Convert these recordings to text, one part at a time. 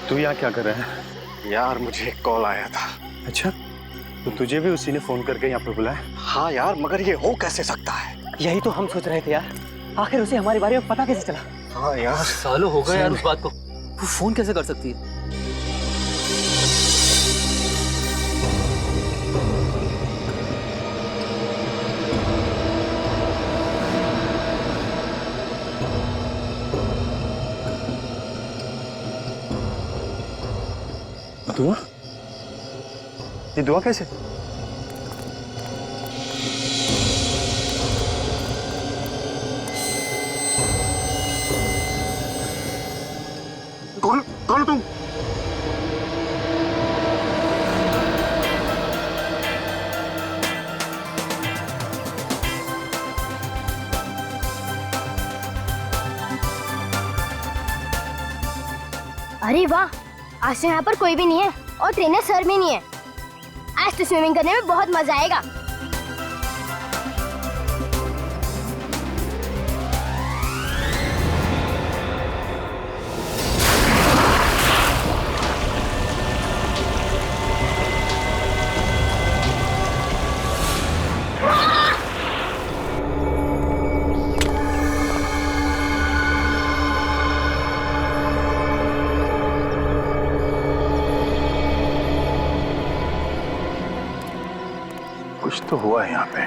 तू यहाँ क्या कर रहा है? यार मुझे एक कॉल आया था। अच्छा, तो तुझे भी उसी ने फोन करके यहाँ पे बुलाया? हाँ यार, मगर ये हो कैसे सकता है? यही तो हम सोच रहे थे यार, आखिर उसे हमारे बारे में पता कैसे चला? हाँ यार, सालों हो गए यार उस बात को, वो फोन कैसे कर सकती है? दुआ? ये दुआ कैसे? कौन कौन तुम? अरे वाह, आज तो यहाँ पर कोई भी नहीं है और ट्रेनर सर भी नहीं है। आज तो स्विमिंग करने में बहुत मजा आएगा। कुछ तो हुआ है यहाँ पे।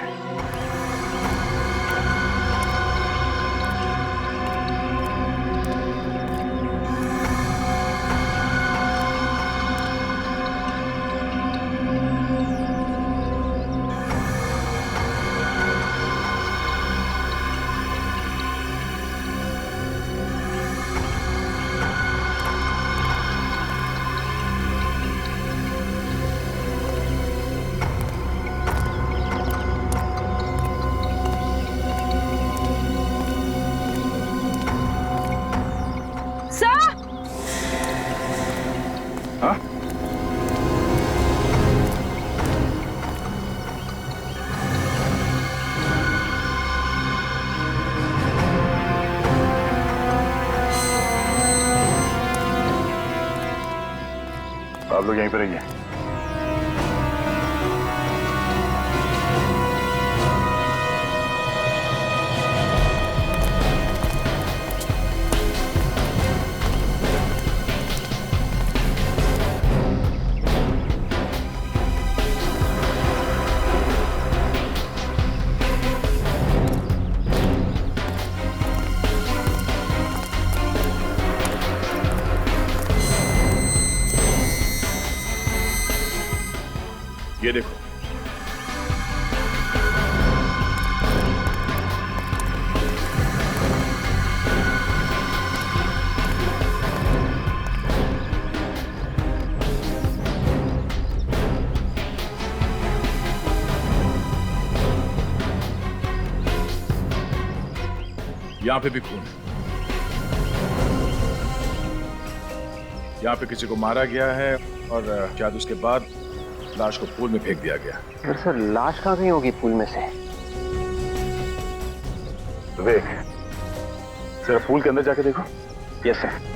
हाँ? आप लोग यहीं पर रहिए। ये देखो, यहाँ पे भी खून है। यहाँ पे किसी को मारा गया है और शायद उसके बाद लाश को पूल में फेंक दिया गया। पर सर, लाश कहाँ गई होगी पूल में से? विवेक, जरा पूल के अंदर जाके देखो। Yes sir.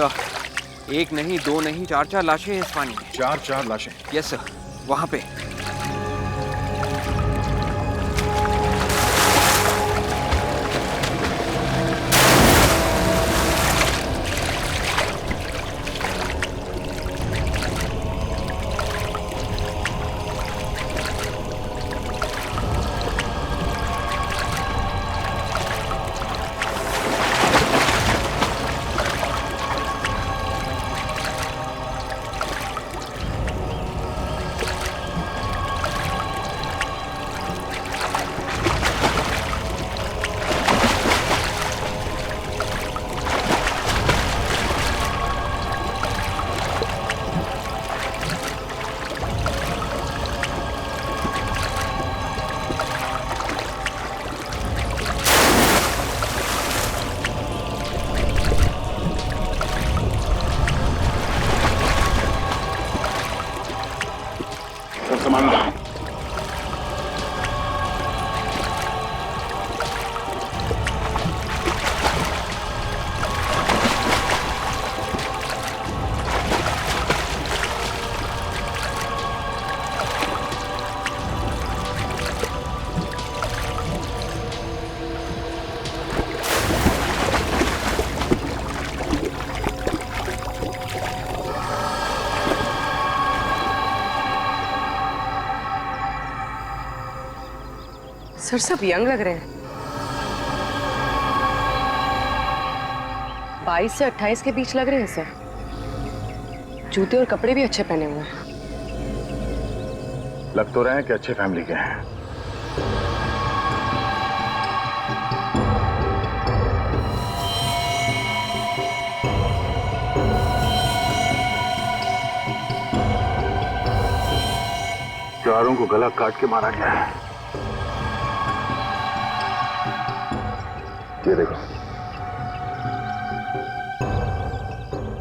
सर, एक नहीं, दो नहीं, चार चार लाशें हैं इस पानी में। चार लाशें। यस सर, वहां पे। सामान लाओ। सर सब यंग लग रहे हैं। 22 से 28 के बीच लग रहे हैं सर। जूते और कपड़े भी अच्छे पहने हुए हैं। लग तो रहे हैं कि अच्छे फैमिली के हैं। चारों को गला काट के मारा गया है। ये देखो,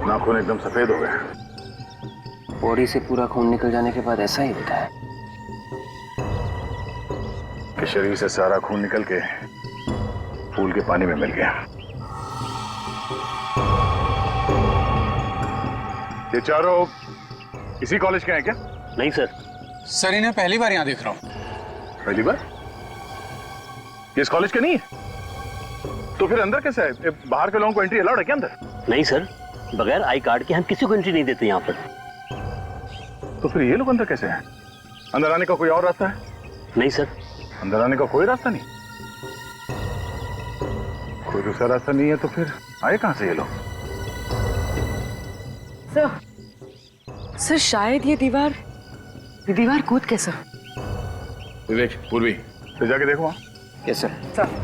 नाखून एकदम सफेद हो गए। बॉडी से पूरा खून निकल जाने के बाद ऐसा ही होता है कि शरीर से सारा खून निकल के पूल के पानी में मिल गया। ये चारों इसी कॉलेज के हैं क्या? नहीं सर। सर इन्हें पहली बार यहाँ देख रहा हूँ। पहली बार? ये इस कॉलेज के नहीं है? तो फिर अंदर कैसे है? बाहर के लोगों को एंट्री अलाउड है क्या अंदर? नहीं सर, बगैर आई कार्ड के हम किसी को एंट्री नहीं देते यहाँ पर। तो फिर ये लोग अंदर कैसे हैं? अंदर आने का कोई और रास्ता है? नहीं सर। अंदर आने का कोई रास्ता नहीं? कोई दूसरा रास्ता नहीं है तो फिर आए कहां से ये लोग? सर शायद ये दीवार कूद के सर। विवेक, पूर्वी, तो जाके देखो वहां। Yes sir.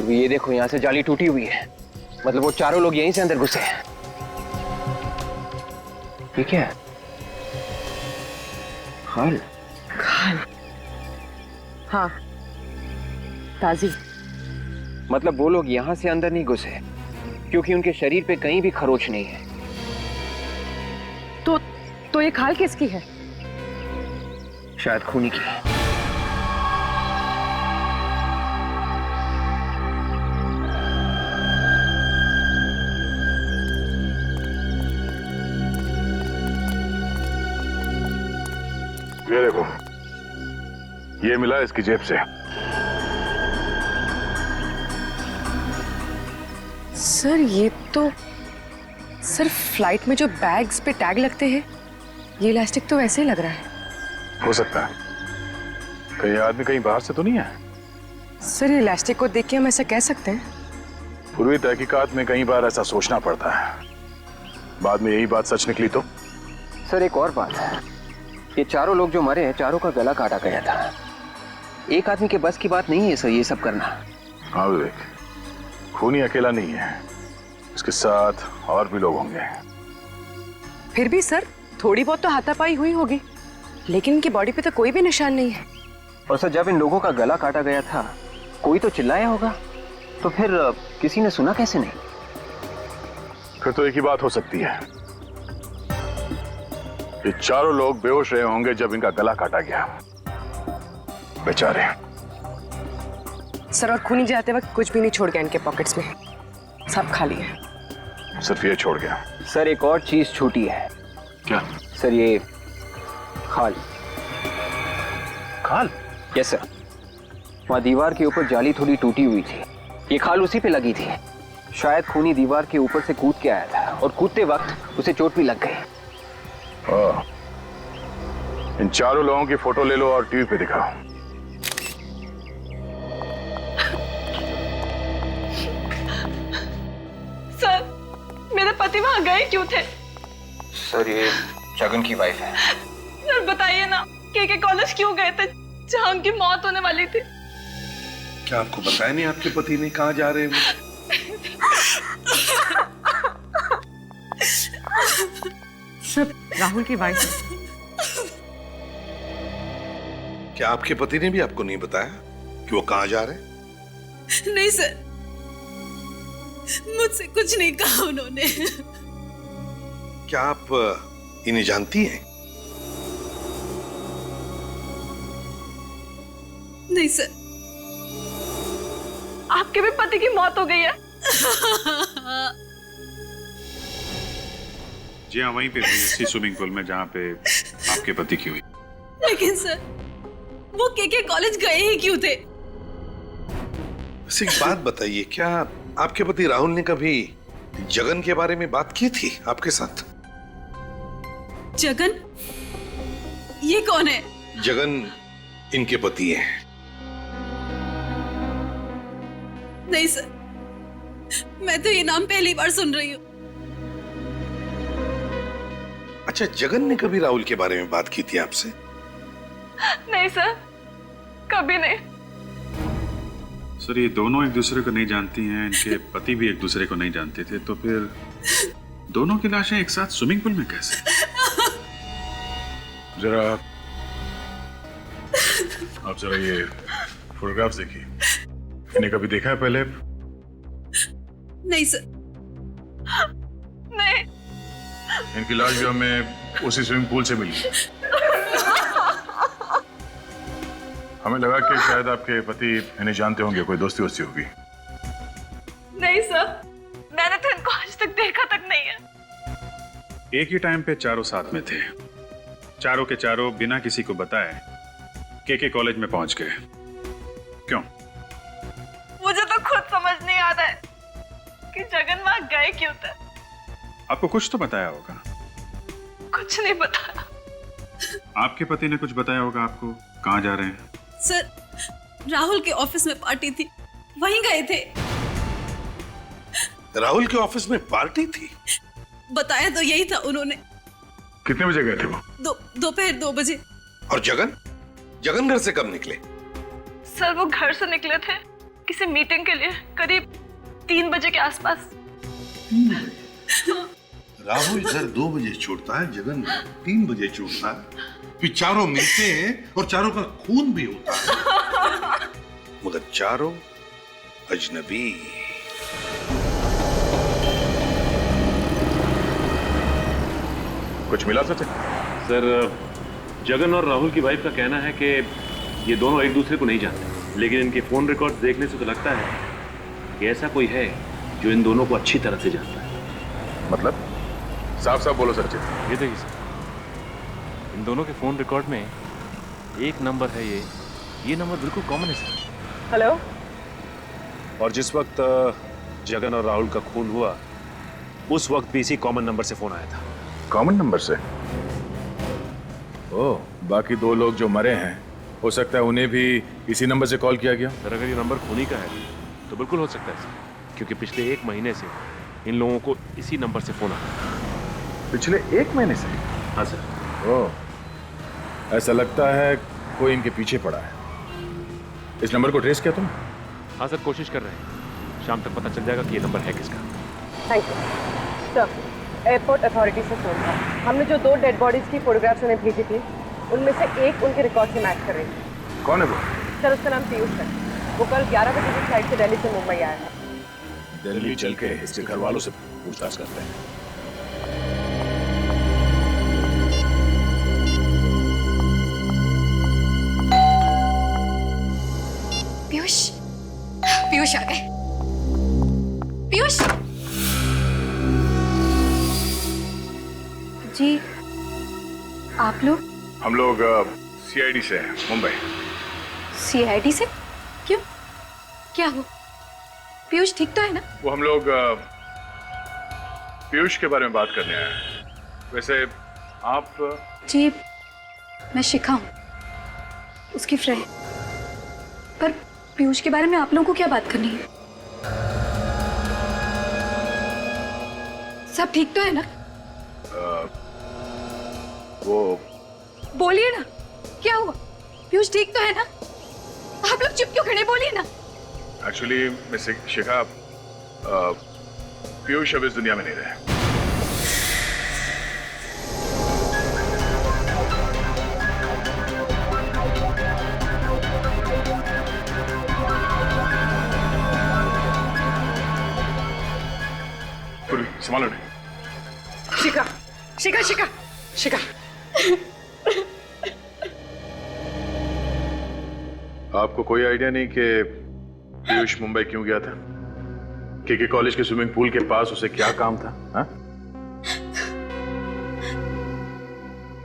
ये देखो, यहाँ से जाली टूटी हुई है। मतलब वो चारों लोग यहीं से अंदर घुसे हैं। ये क्या है? खाल। हाँ, ताजी। मतलब वो लोग यहाँ से अंदर नहीं घुसे क्योंकि उनके शरीर पे कहीं भी खरोच नहीं है। तो ये खाल किसकी है? शायद खूनी की। ये देखो, ये मिला इसकी जेब से। सर ये तो सिर्फ फ्लाइट में जो बैग्स पे टैग लगते हैं, ये इलास्टिक तो वैसे ही लग रहा है। हो सकता है कहीं आदमी कहीं बाहर से तो नहीं है। सर ये इलास्टिक को देख के हम ऐसा कह सकते हैं। पूर्वी तहकीकात में कई बार ऐसा सोचना पड़ता है, बाद में यही बात सच निकली तो। सर एक और बात है, ये चारों लोग जो मरे हैं, चारों का गला काटा गया था। एक आदमी के बस की बात नहीं है सर ये सब करना। हाँ विवेक, खूनी अकेला नहीं है, इसके साथ और भी लोग होंगे। फिर भी सर थोड़ी बहुत तो हाथापाई हुई होगी, लेकिन इनकी बॉडी पे तो कोई भी निशान नहीं है। और सर जब इन लोगों का गला काटा गया था कोई तो चिल्लाया होगा, तो फिर किसी ने सुना कैसे नहीं? फिर तो एक ही बात हो सकती है, ये चारों लोग बेहोश रहे होंगे जब इनका गला काटा गया। बेचारे। सर और खूनी जाते वक्त कुछ भी नहीं छोड़ गया इनके पॉकेट्स में, सब खाली है। सिर्फ ये छोड़ गया। सर एक और चीज छूटी है। क्या? सर ये खाल। खाल? यस सर, वहाँ दीवार के ऊपर जाली थोड़ी टूटी हुई थी, ये खाल उसी पे लगी थी। शायद खूनी दीवार के ऊपर से कूद के आया था और कूदते वक्त उसे चोट भी लग गई। इन चारों लोगों की फोटो ले लो और टीवी पे दिखाओ। सर मेरे पति वहां गए क्यों थे? सर ये जगन की वाइफ है। सर बताइए ना, के कॉलेज क्यों गए थे जहां उनकी मौत होने वाली थी? क्या आपको बताया नहीं आपके पति ने कहाँ जा रहे हैं? सब राहुल की वाइफ है। क्या आपके पति ने भी आपको नहीं बताया कि वो कहाँ जा रहे हैं? नहीं सर, मुझसे कुछ नहीं कहा उन्होंने। क्या आप इन्हें जानती हैं? नहीं सर, आपके भी पति की मौत हो गई है? जी हाँ, वहीं पे हुई, इसी स्विमिंग पूल में जहाँ पे आपके पति की हुई। लेकिन सर वो के कॉलेज गए ही क्यों थे? एक बात बताइए, क्या आपके पति राहुल ने कभी जगन के बारे में बात की थी आपके साथ? जगन? ये कौन है? जगन इनके पति हैं। नहीं सर, मैं तो ये नाम पहली बार सुन रही हूँ। अच्छा, जगन ने कभी राहुल के बारे में बात की थी आपसे? नहीं सर, कभी नहीं। सर ये दोनों एक दूसरे को नहीं जानती हैं, इनके पति भी एक दूसरे को नहीं जानते थे, तो फिर दोनों की लाशें एक साथ स्विमिंग पूल में कैसे? आप जरा ये फोटोग्राफ्स देखिए, इन्हें कभी देखा है पहले? नहीं सर, नहीं। इनकी लाश भी हमें उसी स्विमिंग पूल से मिली। हमें लगा कि शायद आपके पति इन्हें जानते होंगे, कोई दोस्ती वोस्ती होगी। नहीं सर, मैंने तो इनको आज तक देखा तक नहीं है। एक ही टाइम पे चारों साथ में थे, चारों के चारों बिना किसी को बताए के कॉलेज में पहुंच गए। क्यों? मुझे तो खुद समझ नहीं आ रहा है कि जगन वहां गए क्यों थे। आपको कुछ तो बताया होगा। कुछ नहीं बताया। आपके पति ने कुछ बताया होगा आपको, कहाँ जा रहे हैं? सर राहुल के ऑफिस में पार्टी थी, वहीं गए थे। राहुल के ऑफिस में पार्टी थी? बताया तो यही था उन्होंने। कितने बजे गए थे वो? दोपहर 2 बजे। और जगन घर से कब निकले? सर वो घर से निकले थे किसी मीटिंग के लिए, करीब 3 बजे के आसपास। राहुल घर 2 बजे छोड़ता है, जगन 3 बजे छोड़ता है, फिर चारों मिलते हैं और चारों का खून भी होता है, मगर चारों अजनबी। कुछ मिला सच? सर जगन और राहुल की वाइफ का कहना है कि ये दोनों एक दूसरे को नहीं जानते, लेकिन इनके फोन रिकॉर्ड्स देखने से तो लगता है कि ऐसा कोई है जो इन दोनों को अच्छी तरह से जानता है। मतलब साफ साफ बोलो सच्चे। ये देखिए सर, इन दोनों के फोन रिकॉर्ड में एक नंबर है, ये नंबर बिल्कुल कॉमन है सर। हेलो। और जिस वक्त जगन और राहुल का खून हुआ उस वक्त भी इसी कॉमन नंबर से फोन आया था। कॉमन नंबर से? ओह, बाकी 2 लोग जो मरे हैं हो सकता है उन्हें भी इसी नंबर से कॉल किया गया। सर अगर ये नंबर खूनी का है तो बिल्कुल हो सकता है सर, क्योंकि पिछले 1 महीने से इन लोगों को इसी नंबर से फोन आया। पिछले 1 महीने से? हाँ सर। ओह, ऐसा लगता है कोई इनके पीछे पड़ा है। इस नंबर को ट्रेस किया तुम? हाँ सर, कोशिश कर रहे हैं, शाम तक पता चल जाएगा कि ये नंबर है किसका। Thank you sir. Airport authority से फोन था, हमने जो 2 डेड बॉडीज की फोटोग्राफ्स उन्हें भेजी थी उनमें से एक उनके रिकॉर्ड से मैच कर रही थी। कौन है वो? सर उसका नाम पीयूष है। वो कल 11 बजे की फ्लाइट से दिल्ली से मुंबई आया है। दिल्ली चल के इसके घर वालों से पूछताछ करते हैं। पीयूष, पीयूष आ गए। पीयूष जी, आप लोग? हम लोग सीआईडी से हैं, मुंबई। सीआईडी से? क्यों, क्या हुआ? पीयूष ठीक तो है ना? वो हम लोग पीयूष के बारे में बात करने आए हैं। वैसे आप? जी मैं शिखा हूँ, उसकी फ्रेंड। पर पीयूष के बारे में आप लोगों को क्या बात करनी है? सब ठीक तो है ना? वो बोलिए ना, क्या हुआ? पीयूष ठीक तो है ना? आप लोग चुप क्यों खड़े, बोलिए ना। एक्चुअली मिस शिखा, पीयूष अब इस दुनिया में नहीं रहे। संभालो नहीं। शिखा, शिखा, शिखा, शिखा। आपको कोई आइडिया नहीं कि पीयूष मुंबई क्यों गया था? के कॉलेज के स्विमिंग पूल के पास उसे क्या काम था? हाँ?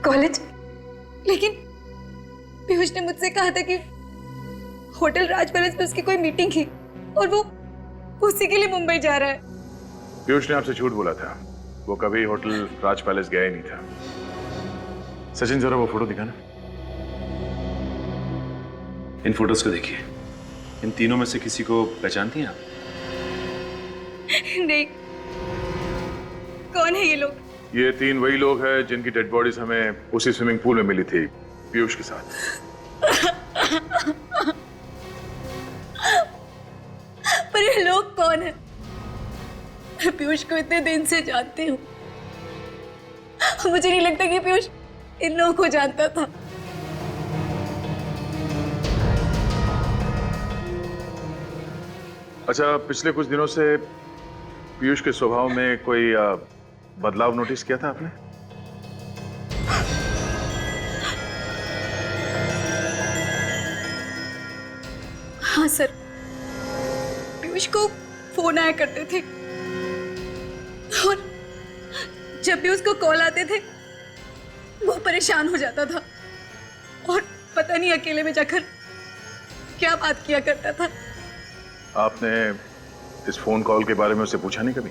कॉलेज? लेकिन पीयूष ने मुझसे कहा था कि होटल राज पैलेस में उसकी कोई मीटिंग थी और वो उसी के लिए मुंबई जा रहा है। पीयूष ने आपसे झूठ बोला था। वो कभी होटल राज पैलेस गया ही नहीं था। सचिन जरा वो फोटो दिखाना। इन फोटोज को देखिए। इन तीनों में से किसी को पहचानती हैं आप? नहीं। कौन है ये लोग? ये तीन वही लोग हैं जिनकी डेड बॉडीज हमें उसी स्विमिंग पूल में मिली थी पीयूष के साथ। पर ये लोग कौन है? मैं पीयूष को इतने दिन से जानती हूँ, मुझे नहीं लगता कि पीयूष इन लोगों को जानता था। अच्छा, पिछले कुछ दिनों से पीयूष के स्वभाव में कोई बदलाव नोटिस किया था आपने? हाँ सर, पीयूष को फोन आया करते थे और जब भी उसको कॉल आते थे वो परेशान हो जाता था और पता नहीं अकेले में जाकर क्या बात किया करता था। आपने इस फोन कॉल के बारे में उससे पूछा नहीं कभी?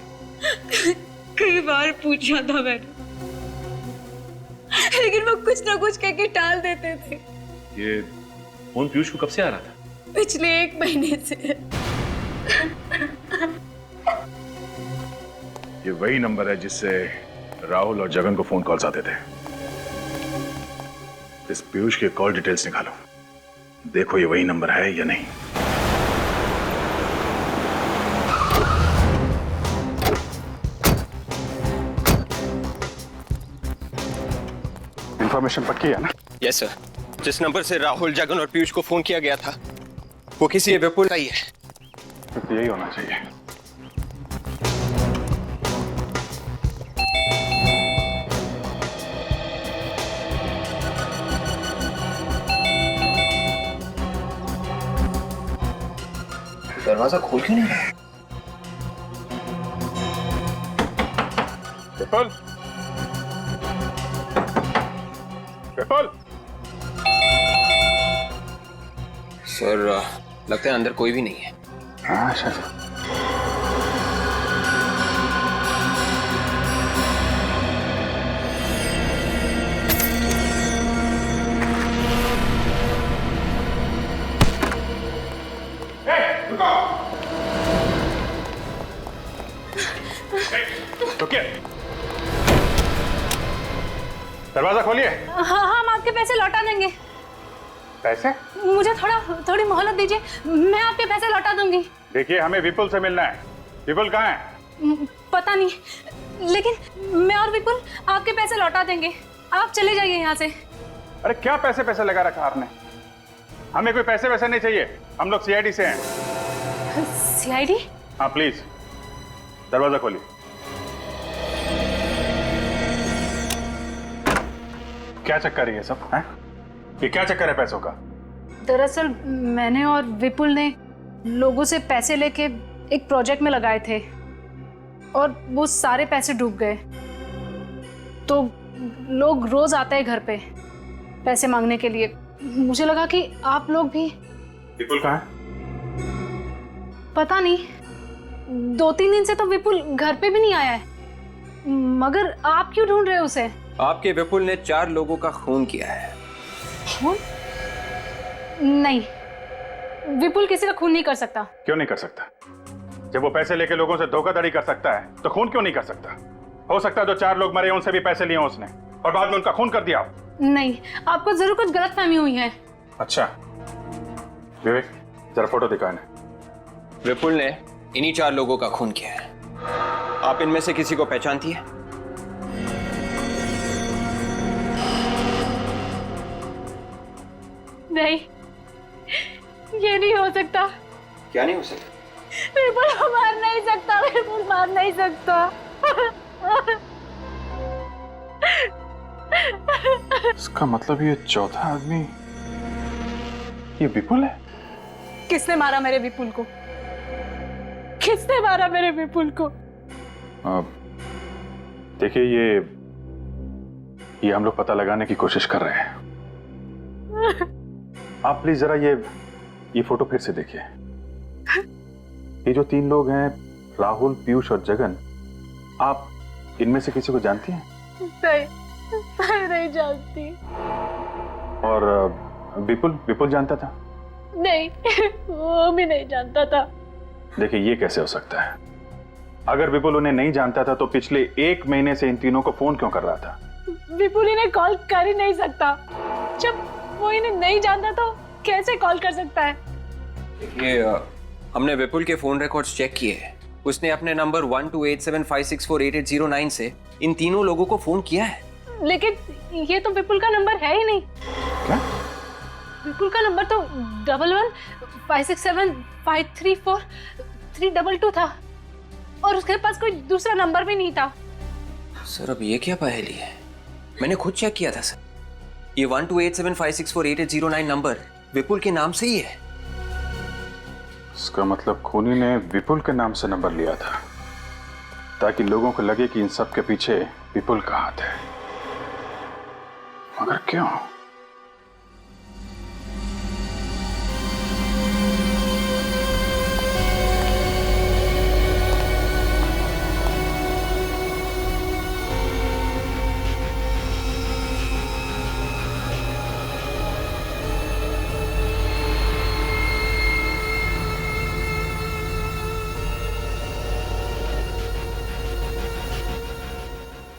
कई बार पूछा था मैंने, लेकिन वो कुछ ना कुछ कह के टाल देते थे। ये फोन पीयूष को कब से आ रहा था? पिछले 1 महीने से। ये वही नंबर है जिससे राहुल और जगन को फोन कॉल्स आते थे। इस पीयूष के कॉल डिटेल्स निकालो, देखो ये वही नंबर है या नहीं। इंफॉर्मेशन पक्की है ना? Yes sir. जिस नंबर से राहुल, जगन और पीयूष को फोन किया गया था वो किसी विपुल का ही है। तो यही होना चाहिए। दरवाजा खोल क्यों नहीं रहा? विपुल, विपुल। सर लगता है अंदर कोई भी नहीं है। हाँ सर। दरवाजा खोलिए। हाँ, हम आपके पैसे लौटा देंगे। पैसे? मुझे थोड़ी मोहलत दीजिए, मैं आपके पैसे लौटा दूंगी। देखिए, हमें विपुल से मिलना है। विपुल कहाँ है? पता नहीं, लेकिन मैं और विपुल आपके पैसे लौटा देंगे। आप चले जाइए यहाँ से। अरे क्या पैसे पैसे लगा रखा आपने? हमें कोई पैसे वैसे नहीं चाहिए, हम लोग सीआईडी से हैं। सीआईडी? हाँ प्लीज दरवाजा खोलिए। क्या चक्कर है ये सब है? ये क्या चक्कर है पैसों का? दरअसल मैंने और विपुल ने लोगों से पैसे लेके एक प्रोजेक्ट में लगाए थे और वो सारे पैसे डूब गए। तो लोग रोज आते हैं घर पे पैसे मांगने के लिए। मुझे लगा कि आप लोग भी। विपुल कहाँ है? पता नहीं, 2-3 दिन से तो विपुल घर पे भी नहीं आया है। मगर आप क्यों ढूंढ रहे हो उसे? आपके विपुल ने 4 लोगों का खून किया है। खून? नहीं, विपुल किसी का खून नहीं कर सकता। क्यों नहीं कर सकता? जब वो पैसे लेके लोगों से धोखाधड़ी कर सकता है तो खून क्यों नहीं कर सकता? हो सकता है जो 4 लोग मरे उनसे भी पैसे लिए उसने और बाद में उनका खून कर दिया। नहीं, आपको जरूर कुछ गलतफहमी हुई है। अच्छा विवेक जरा फोटो दिखाना। विपुल ने इन्हीं 4 लोगों का खून किया है। आप इनमें से किसी को पहचानती है? नहीं, ये नहीं हो सकता। क्या नहीं हो सकता? विपुल मार नहीं सकता, विपुल मार नहीं सकता। इसका मतलब ये चौथा आदमी ये विपुल है? किसने मारा मेरे विपुल को? किसने मारा मेरे विपुल को? देखिए ये हम लोग पता लगाने की कोशिश कर रहे हैं। आप प्लीज जरा ये फोटो फिर से देखिए। ये जो 3 लोग हैं, राहुल, पीयूष और जगन, आप इनमें से किसी को जानती हैं? नहीं जानती। और विपुल जानता था? नहीं, वो भी नहीं जानता था। देखिए ये कैसे हो सकता है? अगर विपुल उन्हें नहीं जानता था तो पिछले 1 महीने से इन तीनों को फोन क्यों कर रहा था? विपुल इन्हें कॉल कर ही नहीं सकता। जब वो इन्हें नहीं जानता तो कैसे कॉल कर सकता है? ये हमने विपुल के फोन रिकॉर्ड्स चेक किए। उसने अपने नंबर 128756488009 से इन तीनों लोगों को फोन किया है। लेकिन ये तो विपुल का नंबर है ही नहीं। क्या? विपुल का नंबर तो 1156753432 था और उसके पास कोई दूसरा नंबर भी नहीं था। सर अब ये क्या पहेली है? मैंने खुद चेक किया था सर। ये 128756488009 नंबर विपुल के नाम से ही है। इसका मतलब खूनी ने विपुल के नाम से नंबर लिया था ताकि लोगों को लगे कि इन सब के पीछे विपुल का हाथ है। मगर क्यों?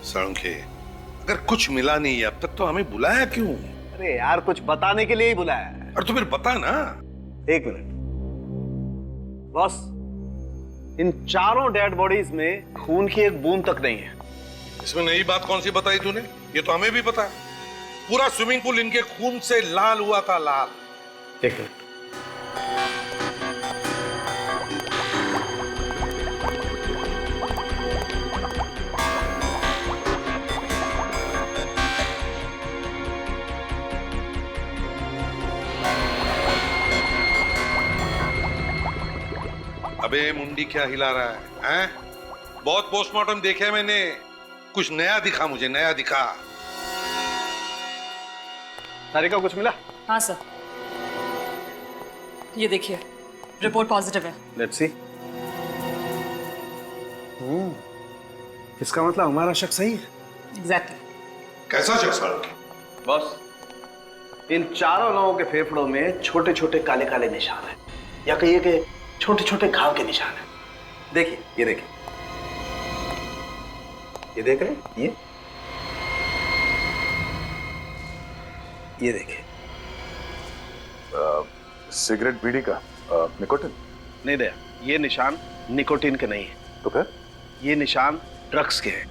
सड़के, अगर कुछ मिला नहीं अब तक तो हमें बुलाया क्यों? अरे यार कुछ बताने के लिए ही बुलाया है। और तो फिर बता ना। 1 मिनट बॉस, इन चारों डेड बॉडीज में खून की एक बूंद तक नहीं है। इसमें नई बात कौन सी बताई तूने? ये तो हमें भी पता है। पूरा स्विमिंग पूल इनके खून से लाल हुआ था, लाल। 1 मिनट। अबे मुंडी क्या हिला रहा है? हैं? बहुत पोस्टमार्टम देखे मैंने, कुछ नया दिखा मुझे, नया दिखा। सारिका कुछ मिला? हाँ सर, ये देखिए रिपोर्ट पॉजिटिव है। Let's see. इसका मतलब हमारा शक सही है। एग्जैक्टली। कैसा शख्स? बॉस, इन चारों लोगों के फेफड़ों में छोटे छोटे काले काले निशान हैं, या कहिए कि छोटे छोटे घाव के निशान हैं। देखिए, ये देखिए, ये देख रहे हैं? ये देखिए। सिगरेट बीड़ी का निकोटिन? नहीं दया, ये निशान निकोटिन के नहीं है। तो फिर? ये निशान ड्रग्स के हैं।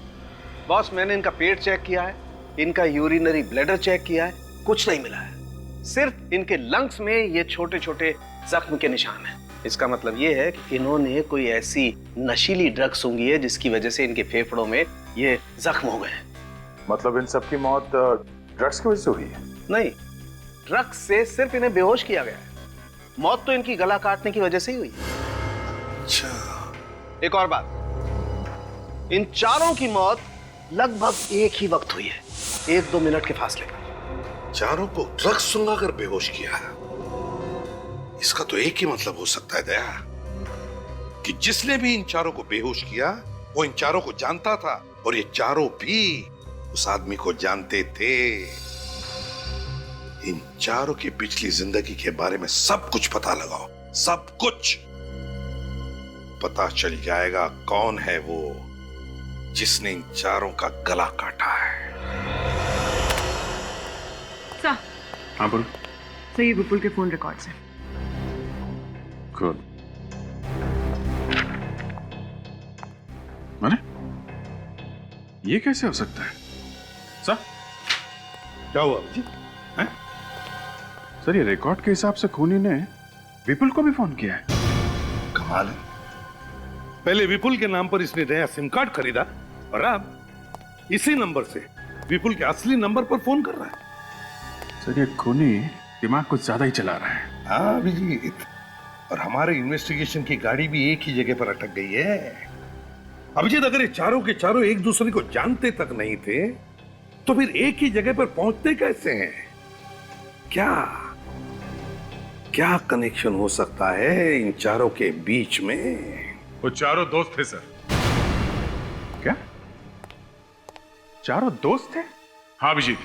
बॉस, मैंने इनका पेट चेक किया है, इनका यूरिनरी ब्लैडर चेक किया है, कुछ नहीं मिला है। सिर्फ इनके लंग्स में ये छोटे छोटे जख्म के निशान हैं। इसका मतलब ये है कि इन्होंने कोई ऐसी नशीली ड्रग सूंघी है जिसकी वजह से इनके फेफड़ों में ये जख्म हो गए हैं। मतलब इन सबकी मौत ड्रग्स की वजह से हुई है? नहीं, ड्रग्स से सिर्फ इन्हें बेहोश किया गया है। मौत तो इनकी गला काटने की वजह से ही हुई है। अच्छा, एक और बात, इन चारों की मौत लगभग एक ही वक्त हुई है, 1-2 मिनट के फासले पर। चारों को ड्रग्स सुंघा कर बेहोश किया है। इसका तो एक ही मतलब हो सकता है दया, कि जिसने भी इन चारों को बेहोश किया वो इन चारों को जानता था और ये चारों भी उस आदमी को जानते थे। इन चारों की पिछली जिंदगी के बारे में सब कुछ पता लगाओ, सब कुछ पता चल जाएगा कौन है वो जिसने इन चारों का गला काटा है। सर, हाँ बोलो। सर ये विपुल के फोन रिकॉर्ड्स हैं। गुड। माने ये कैसे हो सकता है सर? क्या हुआ जी? सर ये रिकॉर्ड के हिसाब से खूनी ने विपुल को भी फोन किया है। कमाल है, पहले विपुल के नाम पर इसने नया सिम कार्ड खरीदा और अब इसी नंबर से विपुल के असली नंबर पर फोन कर रहा है। सर ये खूनी दिमाग कुछ ज्यादा ही चला रहा है। हाँ अभिजीत, और हमारे इन्वेस्टिगेशन की गाड़ी भी एक ही जगह पर अटक गई है। अभिजीत, अगर ये चारों के चारों एक दूसरे को जानते तक नहीं थे तो फिर एक ही जगह पर पहुंचते कैसे हैं? क्या क्या कनेक्शन हो सकता है इन चारों के बीच में? वो चारों दोस्त थे सर। क्या चारों दोस्त थे? हाँ अभिजीत,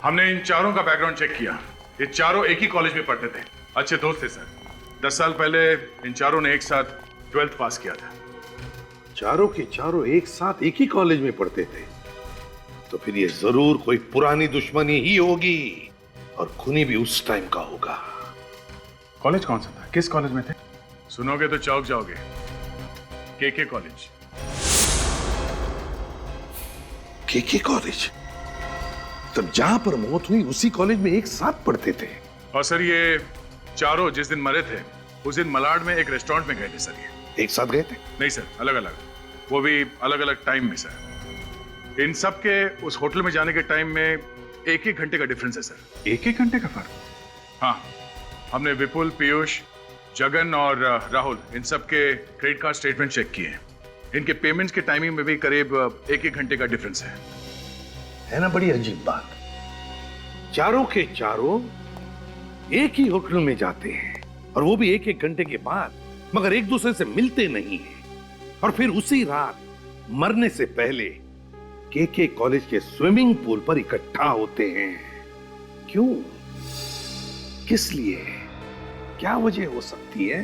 हमने इन चारों का बैकग्राउंड चेक किया। ये चारों एक ही कॉलेज में पढ़ते थे, अच्छे दोस्त थे सर। 10 साल पहले इन चारों ने एक साथ 12th पास किया था। चारों के चारों एक साथ एक ही कॉलेज में पढ़ते थे, तो फिर ये जरूर कोई पुरानी दुश्मनी ही होगी और खूनी भी उस टाइम का होगा। कॉलेज कौन सा था? किस कॉलेज में थे? सुनोगे तो चौंक जाओगे। केके कॉलेज। केके कॉलेज? तब जहां पर मौत हुई उसी कॉलेज में एक साथ पढ़ते थे। और सर ये चारों जिस दिन मरे थे उस दिन मलाड में एक रेस्टोरेंट में गए थे सर। ये एक साथ गए थे? नहीं सर, अलग अलग, वो भी अलग अलग टाइम में सर। इन सब के उस होटल में जाने के टाइम में 1-1 घंटे का डिफरेंस है सर। 1-1 घंटे का फर्क? हाँ, हमने विपुल, पीयूष, जगन और राहुल इन सब के क्रेडिट कार्ड स्टेटमेंट चेक किए। इनके पेमेंट्स के टाइमिंग में भी करीब 1-1 घंटे का डिफरेंस है ना? बड़ी अजीब बात, चारों के चारों एक ही होटल में जाते हैं और वो भी 1-1 घंटे के बाद, मगर एक दूसरे से मिलते नहीं हैं। और फिर उसी रात मरने से पहले केके कॉलेज के स्विमिंग पूल पर इकट्ठा होते हैं। क्यों? किस लिए? क्या वजह हो सकती है?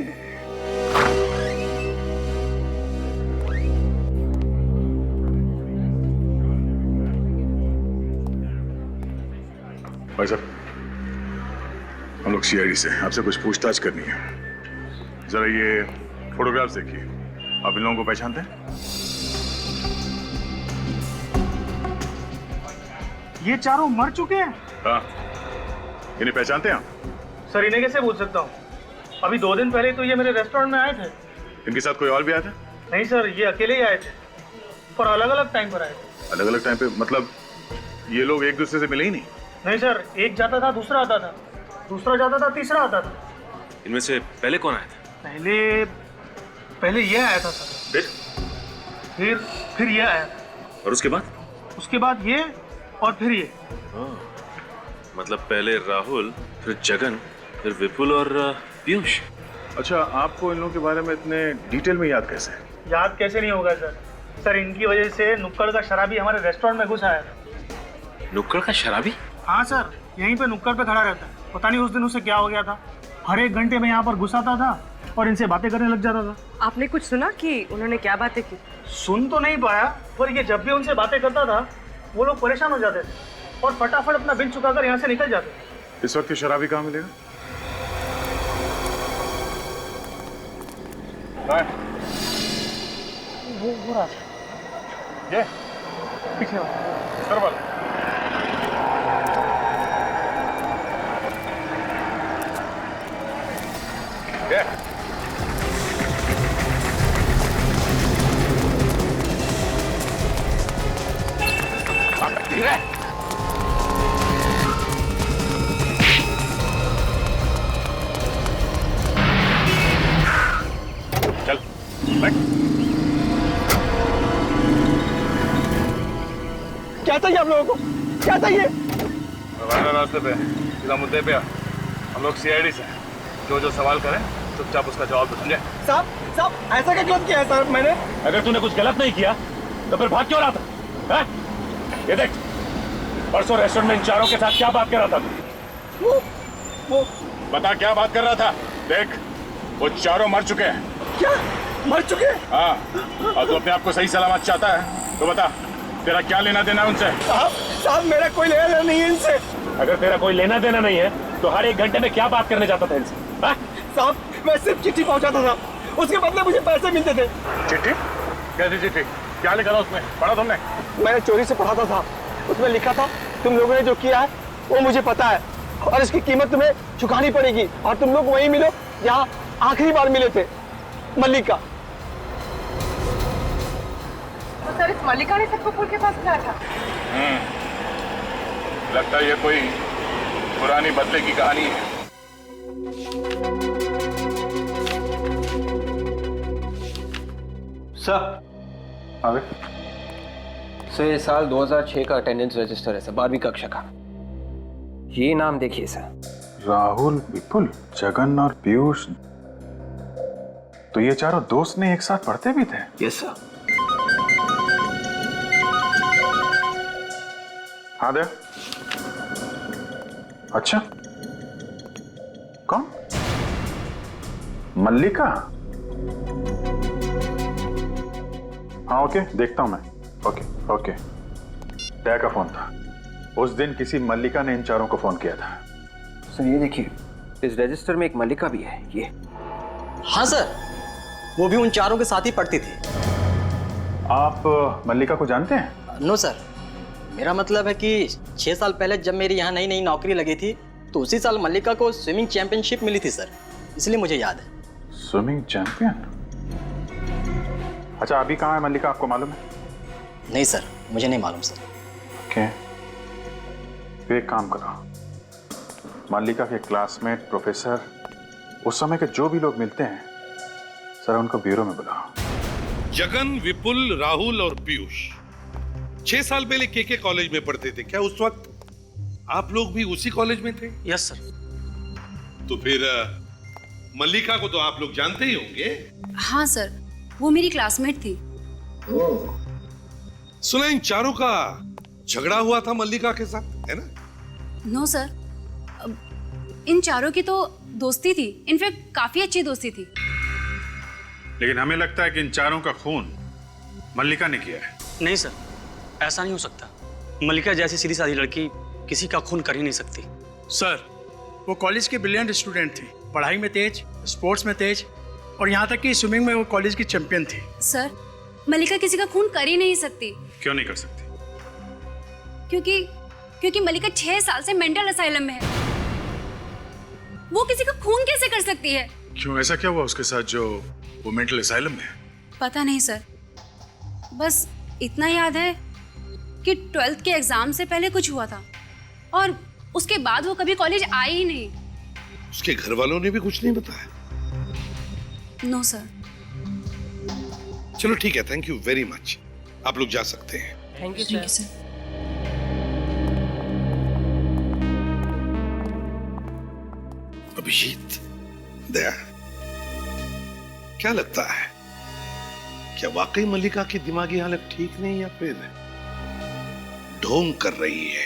भाई साहब, हम लोग सीआईडी से आपसे कुछ पूछताछ करनी है। जरा ये फोटोग्राफ्स देखिए, आप इन लोगों को पहचानते हैं? ये चारों मर चुके हैं? हाँ, इन्हें पहचानते हैं आप? सर इन्हें कैसे पूछ सकता हूँ? अभी 2 दिन पहले तो ये मेरे रेस्टोरेंट में आए थे। इनके साथ कोई और भी आया था? नहीं सर, ये अकेले ही आए थे, पर अलग अलग टाइम पर आए थे। अलग अलग टाइम पे? मतलब ये लोग एक दूसरे से मिले ही नहीं? नहीं सर, एक जाता था, दूसरा आता था, दूसरा जाता था, तीसरा आता था। इनमें से पहले कौन आया था? पहले ये आया था सर। फिर ये आया था। और उसके बाद? उसके बाद ये, और फिर ये। मतलब पहले राहुल, फिर जगन, फिर विपुल और पीयूष। अच्छा, आपको इन लोगों के बारे में इतने डिटेल में याद कैसे? याद कैसे नहीं होगा सर? सर इनकी वजह से नुक्कड़ का शराबी हमारे रेस्टोरेंट में घुस आया था। नुक्कड़ का शराबी? हाँ सर, यहीं पे नुक्कड़ पे खड़ा रहता है। पता नहीं उस दिन उसे क्या हो गया था, हर 1 घंटे में यहाँ पर घुस आता था और इनसे बातें करने लग जाता था। आपने कुछ सुना कि उन्होंने क्या बातें की? सुन तो नहीं पाया, पर ये जब भी उनसे बातें करता था वो लोग परेशान हो जाते थे और फटाफट अपना बिल चुकाकर यहाँ से निकल जाते थे। इस वक्त ये शराबी कहाँ मिलेगा? वो रहा था। ये पीछे वाला। सर वाला। धीरे। चल बैठ। क्या चाहिए आप लोगों को? क्या चाहिए? रास्ते पे सीधा मुद्दे पे आ। हम लोग सीआईडी से हैं। जो सवाल करें चुपचाप उसका जवाब दो, समझे? साहब ऐसा क्या गलत किया है सर मैंने? अगर तूने कुछ गलत नहीं किया तो फिर भाग क्यों रहा था? ये देख, परसों रेस्टोरेंट में इन चारों के साथ क्या बात कर रहा था तू? वो बता क्या बात कर रहा था? देख, वो चारों मर चुके हैं। क्या मर चुके? हाँ, और तू अपने आप को सही सलामत चाहता है तो बता, तेरा क्या लेना देना है उनसे? साहब मेरा कोई लेना देना नहीं है इनसे। अगर तेरा कोई लेना देना नहीं है तो हर एक घंटे में क्या बात करने जाता था इनसे? साहब मैं सिर्फ चिट्ठी पहुंचाता था, उसके बदले मुझे पैसे मिलते थे। चिट्ठी? कैसी चिट्ठी? क्या लिखा था उसमें? पढ़ा तुमने? मैंने चोरी से पढ़ा था, उसमें लिखा था तुम लोगों ने जो किया है वो मुझे पता है और इसकी कीमत तुम्हें चुकानी पड़ेगी और तुम लोग वहीं मिलो जहाँ आखिरी बार मिले थे, मल्लिका। तो सर इस मल्लिका ने सबको पुल के पास बुलाया था? लगता है ये कोई पुरानी बदले की कहानी है। सर आगे सर, ये साल 2006 का अटेंडेंस रजिस्टर है सर, 12वीं कक्षा का। ये नाम देखिए सर। राहुल, विपुल, जगन और पीयूष, तो ये चारों दोस्त ने एक साथ पढ़ते भी थे? Yes sir. हाँ दे। अच्छा, कौन? मल्लिका? हाँ ओके, देखता हूं मैं। ओके दया का फोन था। उस दिन किसी मल्लिका ने इन चारों को फोन किया था। सर ये देखिए, इस रजिस्टर में एक मल्लिका भी है। ये हाँ सर, वो भी उन चारों के साथ ही पढ़ती थी। आप मल्लिका को जानते हैं? नो सर, मेरा मतलब है कि 6 साल पहले जब मेरी यहाँ नई नौकरी लगी थी तो उसी साल मल्लिका को स्विमिंग चैंपियनशिप मिली थी सर, इसलिए मुझे याद है। Swimming champion? अच्छा, अभी कहाँ है मल्लिका, आपको मालूम है? नहीं सर, मुझे नहीं मालूम सर। ओके, तो एक काम करो, मल्लिका के क्लासमेट, प्रोफेसर, उस समय के जो भी लोग मिलते हैं सर, उनको ब्यूरो में बुलाओ। जगन, विपुल, राहुल और पीयूष 6 साल पहले के कॉलेज में पढ़ते थे। क्या उस वक्त आप लोग भी उसी कॉलेज में थे? Yes sir. तो फिर मल्लिका को तो आप लोग जानते ही होंगे। हाँ सर, वो मेरी क्लासमेट थी। सुना इन चारों का झगड़ा हुआ था मल्लिका के साथ, है ना? नो सर, इन चारों की तो दोस्ती थी, इनफैक्ट काफी अच्छी दोस्ती थी। लेकिन हमें लगता है कि इन चारों का खून मल्लिका ने किया है। नहीं सर, ऐसा नहीं हो सकता। मल्लिका जैसी सीधी सादी लड़की किसी का खून कर ही नहीं सकती। सर, वो कॉलेज की ब्रिलियंट स्टूडेंट थी, पढ़ाई में तेज, स्पोर्ट्स में तेज और यहाँ तक कि स्विमिंग में वो कॉलेज की चैंपियन थी। सर, मल्लिका किसी का खून कर ही नहीं सकती। क्यों नहीं कर सकती? क्योंकि मल्लिका 6 साल से मेंटल असाइलम में है। वो किसी का खून कैसे कर सकती है? क्यों, ऐसा क्या हुआ उसके साथ जो वो मेंटल असाइलम में है? पता नहीं सर, बस इतना याद है कि 12th के एग्जाम से पहले कुछ हुआ था और उसके बाद वो कभी कॉलेज आई ही नहीं। उसके घर वालों ने भी कुछ नहीं बताया? No sir. चलो ठीक है, थैंक यू वेरी मच, आप लोग जा सकते हैं। Thank you sir. Abhijeet, Daya, क्या लगता है, क्या वाकई मल्लिका की दिमागी हालत ठीक नहीं या फिर ढोंग कर रही है?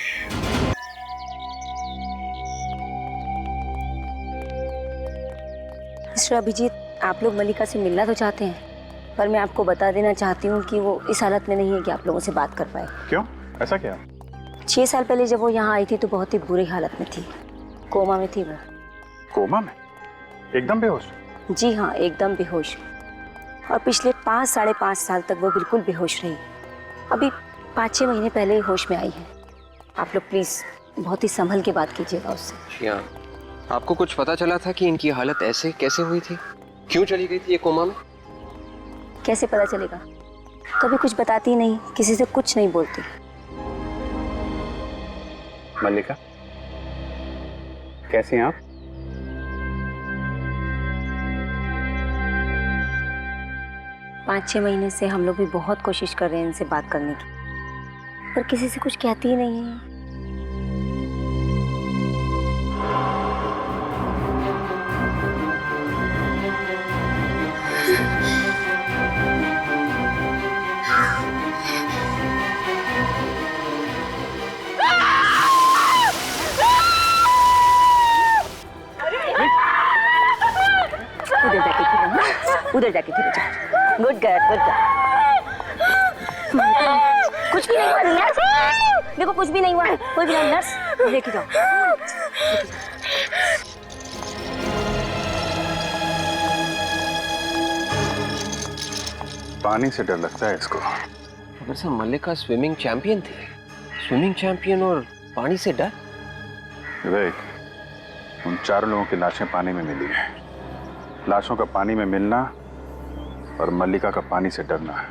मिस्टर अभिजीत, आप लोग मल्लिका से मिलना तो चाहते हैं, पर मैं आपको बता देना चाहती हूँ कि वो इस हालत में नहीं है कि आप लोगों से बात कर पाए। क्यों, ऐसा क्या? 6 साल पहले जब वो यहाँ आई थी तो बहुत ही बुरी हालत में थी, कोमा में थी वो। कोमा में? एकदम बेहोश? जी हाँ, एकदम बेहोश। और पिछले 5 साढ़े 5 साल तक वो बिल्कुल बेहोश रही। अभी 5-6 महीने पहले ही होश में आई है। आप लोग प्लीज बहुत ही संभल के बात कीजिएगा उससे। हाँ, आपको कुछ पता चला था कि इनकी हालत ऐसे कैसे हुई थी? क्यों चली गई थी ये कोमा में? कैसे पता चलेगा? कभी कुछ बताती नहीं, किसी से कुछ नहीं बोलती। मल्लिका, कैसी हैं आप? पाँच 6 महीने से हम लोग भी बहुत कोशिश कर रहे हैं इनसे बात करने की, पर किसी से कुछ कहती ही नहीं है। उधर जाके फिर जा। Good girl, good girl. कुछ भी नहीं हुआ नर्स, देखो कुछ भी नहीं हुआ है, कोई भी नहीं। नर्स लेके जाओ। पानी से डर लगता है इसको। मगर सर, मल्लिका स्विमिंग चैंपियन थी। स्विमिंग चैंपियन और पानी से डर? विवेक, उन 4 लोगों की लाशें पानी में मिली हैं। लाशों का पानी में मिलना और मल्लिका का पानी से डरना है।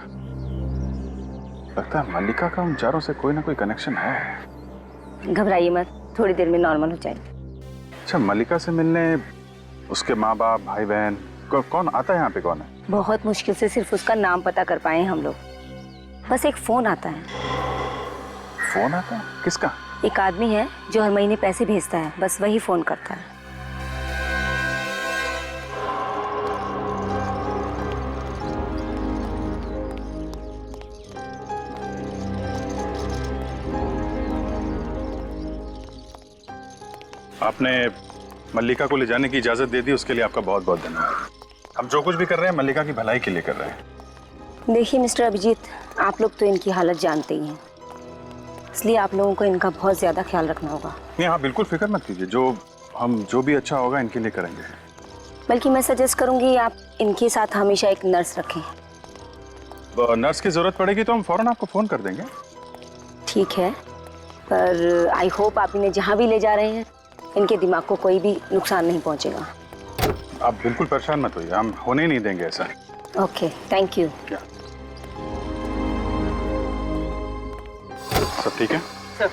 लगता है मल्लिका का उन 4 से कोई ना कोई कनेक्शन है। घबराइए मत, थोड़ी देर में नॉर्मल हो जाएगी। अच्छा, मल्लिका से मिलने उसके माँ बाप, भाई बहन कौन आता है यहाँ पे? कौन है? बहुत मुश्किल से सिर्फ उसका नाम पता कर पाए हम लोग। बस एक फोन आता है। फोन आता है? किसका? एक आदमी है जो हर महीने पैसे भेजता है, बस वही फोन करता है। आपने मल्लिका को ले जाने की इजाजत दे दी, उसके लिए आपका बहुत बहुत धन्यवाद। हम जो कुछ भी कर रहे हैं मल्लिका की भलाई के लिए कर रहे हैं। देखिए मिस्टर अभिजीत, आप लोग तो इनकी हालत जानते ही हैं, इसलिए आप लोगों को इनका बहुत ज्यादा ख्याल रखना होगा। नहीं, हाँ बिल्कुल फिक्र मत कीजिए, जो भी अच्छा होगा इनके लिए करेंगे। बल्कि मैं सजेस्ट करूंगी आप इनके साथ हमेशा एक नर्स रखें। नर्स की जरूरत पड़ेगी तो हम फौरन आपको फोन कर देंगे। ठीक है, पर आई होप आप इन्हें जहाँ भी ले जा रहे हैं इनके दिमाग को कोई भी नुकसान नहीं पहुंचेगा। आप बिल्कुल परेशान मत होइए, हम होने ही नहीं देंगे ऐसा। Okay, thank you. सब ठीक है? सर।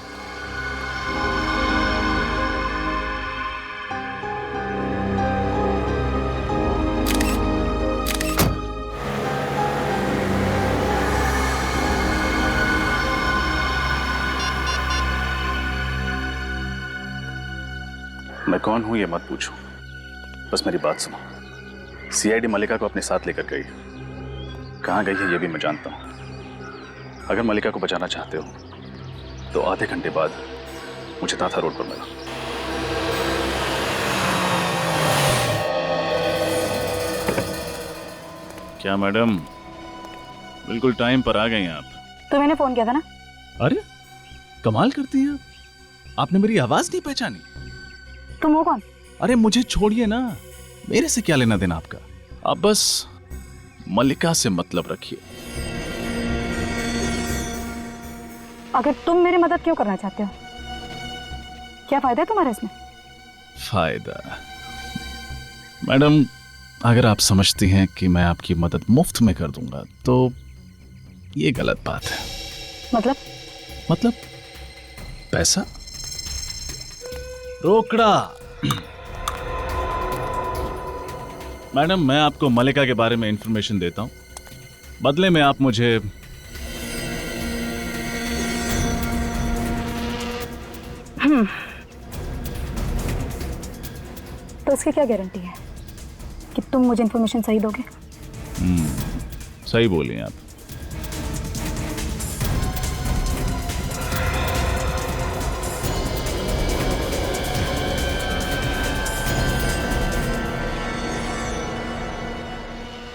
मैं कौन हूं ये मत पूछो, बस मेरी बात सुनो। सीआईडी मल्लिका को अपने साथ लेकर गई। कहां गई है ये भी मैं जानता हूं। अगर मल्लिका को बचाना चाहते हो तो आधे घंटे बाद मुझे ताथा रोड पर मिला। क्या मैडम, बिल्कुल टाइम पर आ गई आप। तो मैंने फोन किया था ना। अरे कमाल करती हैं आपने मेरी आवाज नहीं पहचानी। तुम हो कौन? अरे मुझे छोड़िए ना, मेरे से क्या लेना देना आपका। आप बस मल्लिका से मतलब रखिए। अगर तुम मेरी मदद क्यों करना चाहते हो? क्या फायदा है तुम्हारा इसमें? फायदा? मैडम, अगर आप समझती हैं कि मैं आपकी मदद मुफ्त में कर दूंगा तो ये गलत बात है। मतलब पैसा, रोकड़ा। मैडम, मैं आपको मल्लिका के बारे में इंफॉर्मेशन देता हूं, बदले में आप मुझे तो उसकी क्या गारंटी है कि तुम मुझे इंफॉर्मेशन सही दोगे? सही बोलिए आप।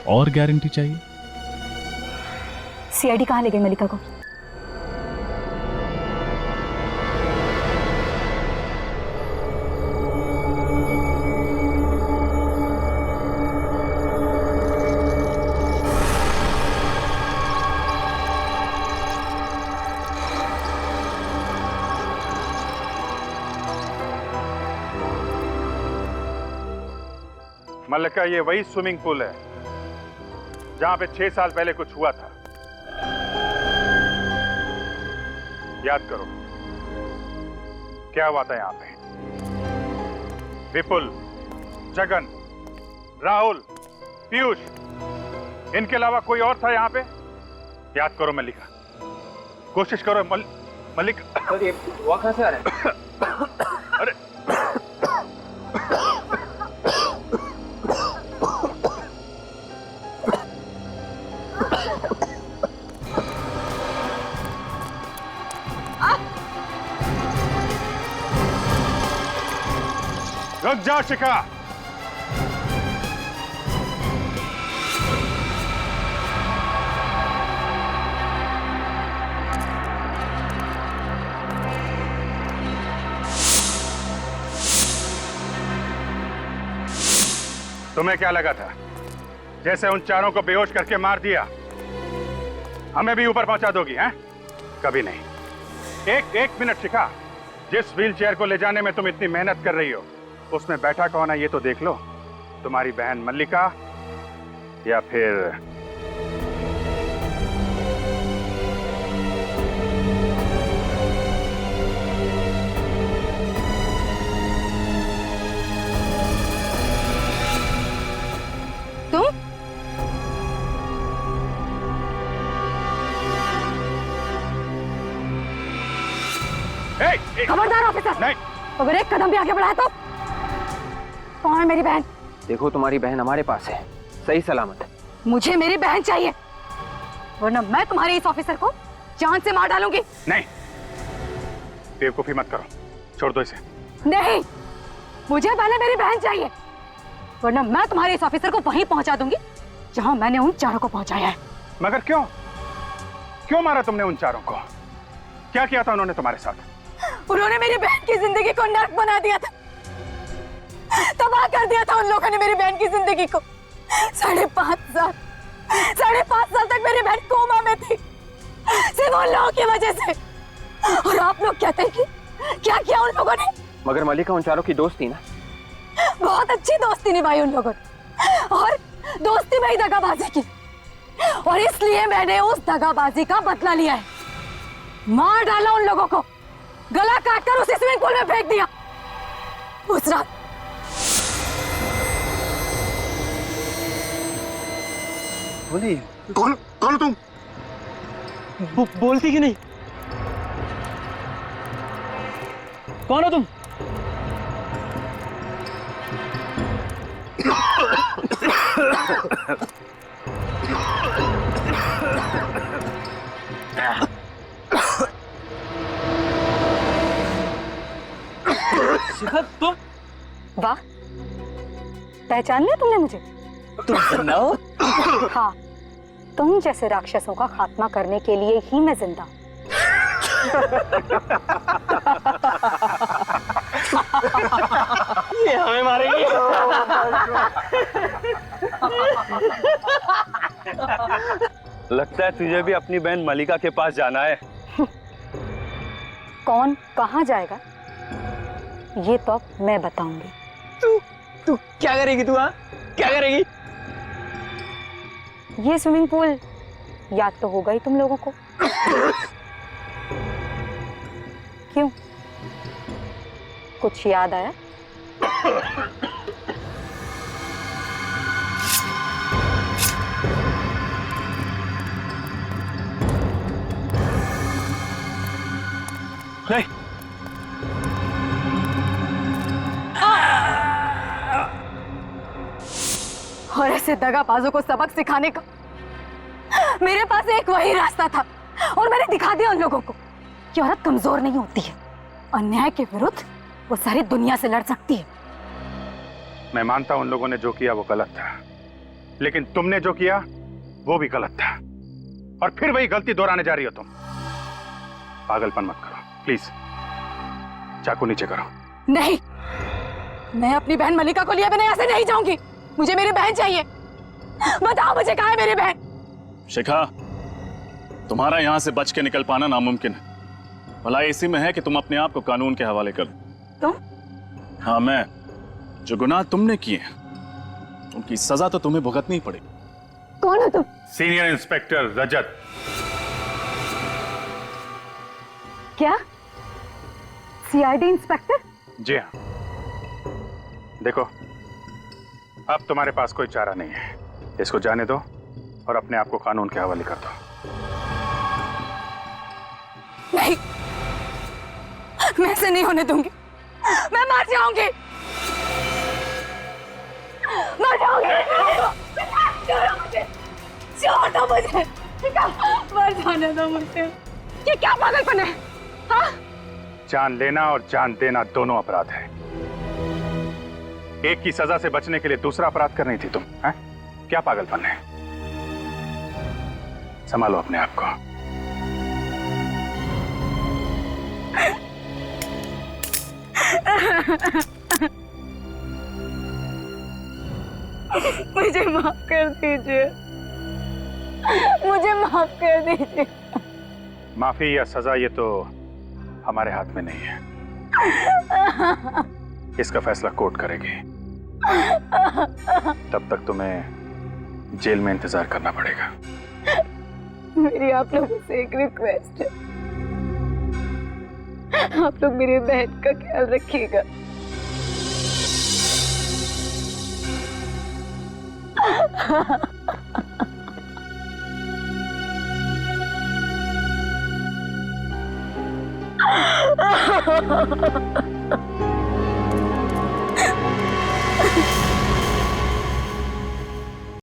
और गारंटी चाहिए? सीआईडी कहाँ ले गई मल्लिका को? मल्लिका, ये वही स्विमिंग पूल है जहां पे 6 साल पहले कुछ हुआ था। याद करो क्या हुआ था यहाँ पे। विपुल, जगन, राहुल, पीयूष, इनके अलावा कोई और था यहाँ पे? याद करो मल्लिका, कोशिश करो। मल्लिका, वो कहाँ से आ रहा है? अरे रुक जा शिखा। तुम्हें क्या लगा था जैसे उन चारों को बेहोश करके मार दिया हमें भी ऊपर पहुंचा दोगी? हैं? कभी नहीं। एक मिनट शिखा, जिस व्हील चेयर को ले जाने में तुम इतनी मेहनत कर रही हो उसमें बैठा कौन है ये तो देख लो। तुम्हारी बहन मल्लिका या फिर तुम? खबरदार ऑफिसर! नहीं। अगर एक कदम भी आगे बढ़ाया तो कौन है मेरी बहन? देखो तुम्हारी बहन हमारे पास है, सही सलामत। मुझे मेरी बहन चाहिए, वरना मैं तुम्हारे इस ऑफिसर को जान से मार डालूंगी। नहीं, बेवकूफी मत करो, छोड़ दो इसे। नहीं, मुझे पहले मेरी बहन चाहिए, वरना मैं तुम्हारे इस ऑफिसर को वहीं पहुंचा दूंगी जहां मैंने उन चारों को पहुंचाया है। मगर क्यों? क्यों मारा तुमने उन चारों को? क्या किया था उन्होंने तुम्हारे साथ? उन्होंने मेरी बहन की जिंदगी को नर्क बना दिया था, तबाह कर दिया था उन लोगों ने मेरी बहन की जिंदगी को। 5.5 साल तक मेरी बहन कोमा में थी, सिर्फ उन लोगों की वजह से। और आप लोग कहते हैं कि क्या किया उन लोगों ने? मगर मल्लिका उन चारों की दोस्त थी ना। बहुत अच्छी दोस्ती निभाई उन लोगों ने, और दोस्ती में ही दगाबाजी की, और इसलिए मैंने उस दगाबाजी का बदला लिया है। मार डाला उन लोगों को, गला काटकर उसी स्विमिंग पूल में फेंक दिया। उस रात कौन हो तुम? बोलती कि नहीं? कौन हो तुम? शिखा, तुम? वाह, पहचान लिया तुमने मुझे? तुम जिंदा हो? हाँ, तुम जैसे राक्षसों का खात्मा करने के लिए ही मैं जिंदा हूं। ये हमें मारेंगे। लगता है तुझे भी अपनी बहन मल्लिका के पास जाना है। कौन कहाँ जाएगा ये तो अब मैं बताऊंगी। तू क्या करेगी? तू हाँ क्या करेगी? ये स्विमिंग पूल याद तो होगा ही तुम लोगों को। क्यों, कुछ याद आया? नहीं। और ऐसे दगाबाजों को सबक सिखाने का मेरे पास एक वही रास्ता था, और मैंने दिखा दिया उन लोगों को कि औरत कमजोर नहीं होती है, अन्याय के विरुद्ध वो सारी दुनिया से लड़ सकती है। मैं मानता हूं उन लोगों ने जो किया वो गलत था, लेकिन तुमने जो किया वो भी गलत था, और फिर वही गलती दोहराने जा रही हो तुम। पागलपन मत करो प्लीज, चाकू नीचे करो। नहीं, मैं अपनी बहन मल्लिका को लिए बिना यहाँ से नहीं जाऊंगी। मुझे मेरी बहन चाहिए, बताओ मुझे कहाँ है मेरी बहन? शिखा, तुम्हारा यहाँ से बच के निकल पाना नामुमकिन है। भला इसी में है कि तुम अपने आप को कानून के हवाले कर। तुम? हाँ, मैं। जो गुनाह तुमने किए उनकी सजा तो तुम्हें भुगतनी ही पड़ेगी। कौन हो तुम? सीनियर इंस्पेक्टर रजत। क्या? CID inspector? जी हाँ। देखो, अब तुम्हारे पास कोई चारा नहीं है। इसको जाने दो और अपने आप को कानून के हवाले कर दो। नहीं, मैं ऐसे नहीं होने दूंगी। मैं मर जाऊंगी, मर जाऊंगी। छोड़ो मुझे, छोड़ दो मुझे, मर जाने दो मुझे। ये क्या पागलपन है? हाँ? जान लेना और जान देना दोनों अपराध है। एक की सजा से बचने के लिए दूसरा अपराध कर रही थी तुम, हैं? क्या पागलपन है? संभालो अपने आप को। मुझे माफ कर दीजिए, मुझे माफ कर दीजिए। माफी या सजा ये तो हमारे हाथ में नहीं है। इसका फैसला कोर्ट करेगी। तब तक तुम्हें जेल में इंतजार करना पड़ेगा। मेरी आप लोगों से एक रिक्वेस्ट है, आप लोग मेरी बहन का ख्याल रखिएगा।